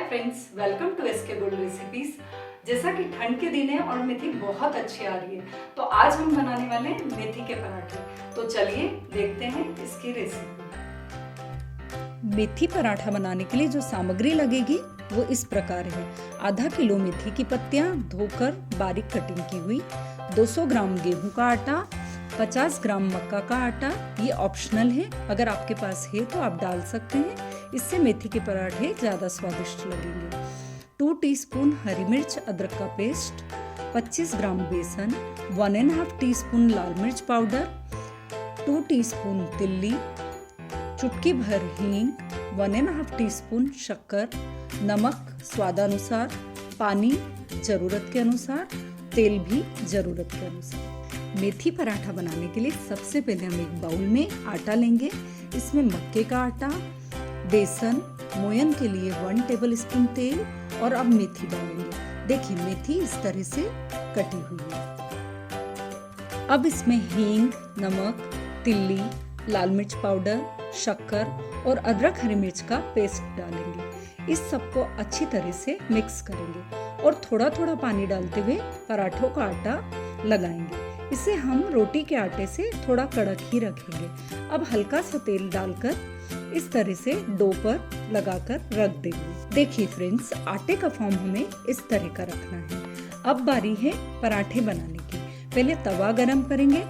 Friends, welcome to SK Gold Recipes. जैसा कि ठंड के दिन है और मेथी बहुत अच्छी आ रही है, तो आज हम बनाने वाले हैं मेथी के पराठे। तो चलिए देखते हैं इसकी रेसिपी। मेथी पराठा बनाने के लिए जो सामग्री लगेगी वो इस प्रकार है। आधा किलो मेथी की पत्तियां धोकर बारीक कटिंग की हुई, 200 ग्राम गेहूं का आटा, 50 ग्राम मक्का का आटा। ये ऑप्शनल है, अगर आपके पास है तो आप डाल सकते हैं, इससे मेथी के पराठे ज़्यादा स्वादिष्ट लगेंगे। 2 टीस्पून हरी मिर्च अदरक का पेस्ट, 25 ग्राम बेसन, 1.5 टीस्पून लाल मिर्च पाउडर, 2 टीस्पून तिल्ली, चुटकी भर हींग, 1.5 टीस्पून शक्कर, नमक स्वादानुसार, पानी ज़रूरत के अनुसार, तेल भी ज़रूरत के अनुसार। मेथी पराठा बनाने के लिए सबसे पहले हम एक बाउल में आटा लेंगे। इसमें मक्के का आटा, बेसन, मोयन के लिए 1 टेबलस्पून तेल और अब मेथी डालेंगे। देखिए मेथी इस तरह से कटी हुई है। अब इसमें हींग, नमक, तिल्ली, लाल मिर्च पाउडर, शक्कर और अदरक हरी मिर्च का पेस्ट डालेंगे। इस सबको अच्छी तरह से मिक्स करेंगे और थोड़ा थोड़ा पानी डालते हुए पराठों का आटा लगाएंगे। इसे हम रोटी के आटे से थोड़ा कड़क ही रखेंगे। अब हल्का सा तेल डालकर इस तरह से डो पर लगाकर रख देंगे। देखिए फ्रेंड्स, आटे का फॉर्म हमें इस तरह का रखना है। अब बारी है पराठे बनाने की। पहले तवा गरम करेंगे,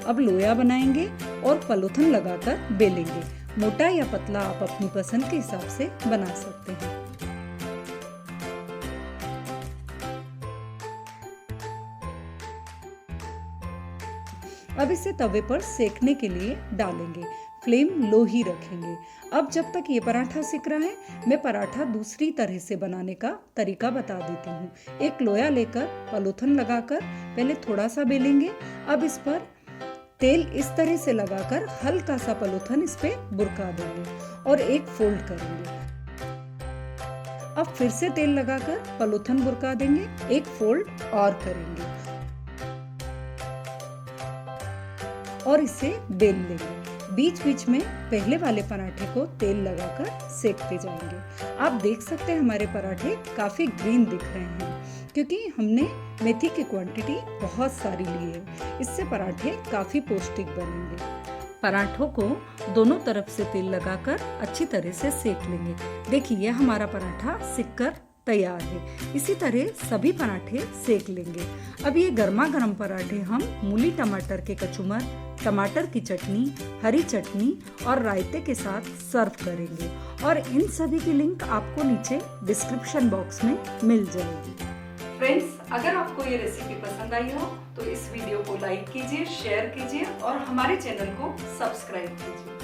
अब लोया बनाएंगे और पलोथन लगाकर बेलेंगे। मोटा या पतला आप अपनी पसंद के हिसाब से बना सकते हैं। अब इसे तवे पर सेकने के लिए डालेंगे। फ्लेम लो ही रखेंगे। अब जब तक ये पराठा सिक रहा है, मैं पराठा दूसरी तरह से बनाने का तरीका बता देती हूँ। एक लोया लेकर पलोथन लगाकर पहले थोड़ा सा बेलेंगे। अब इस पर तेल इस तरह से लगाकर हल्का सा पलोथन इस पे बुरका देंगे और एक फोल्ड करेंगे। अब फिर से तेल लगाकर पलोथन बुरका देंगे, एक फोल्ड और करेंगे और इसे बेल लेंगे। बीच बीच में पहले वाले पराठे को तेल लगाकर सेकते जाएंगे। आप देख सकते हैं हमारे पराठे काफ़ी ग्रीन दिख रहे हैं, क्योंकि हमने मेथी की क्वांटिटी बहुत सारी ली है। इससे पराठे काफ़ी पौष्टिक बनेंगे। पराठों को दोनों तरफ से तेल लगाकर अच्छी तरह से सेक लेंगे। देखिए हमारा पराठा सिककर तैयार है। इसी तरह सभी पराठे सेक लेंगे। अब ये गर्मा गर्म पराठे हम मूली टमाटर के कचूमर, टमाटर की चटनी, हरी चटनी और रायते के साथ सर्व करेंगे और इन सभी की लिंक आपको नीचे डिस्क्रिप्शन बॉक्स में मिल जाएगी। फ्रेंड्स, अगर आपको ये रेसिपी पसंद आई हो तो इस वीडियो को लाइक कीजिए, शेयर कीजिए और हमारे चैनल को सब्सक्राइब कीजिए।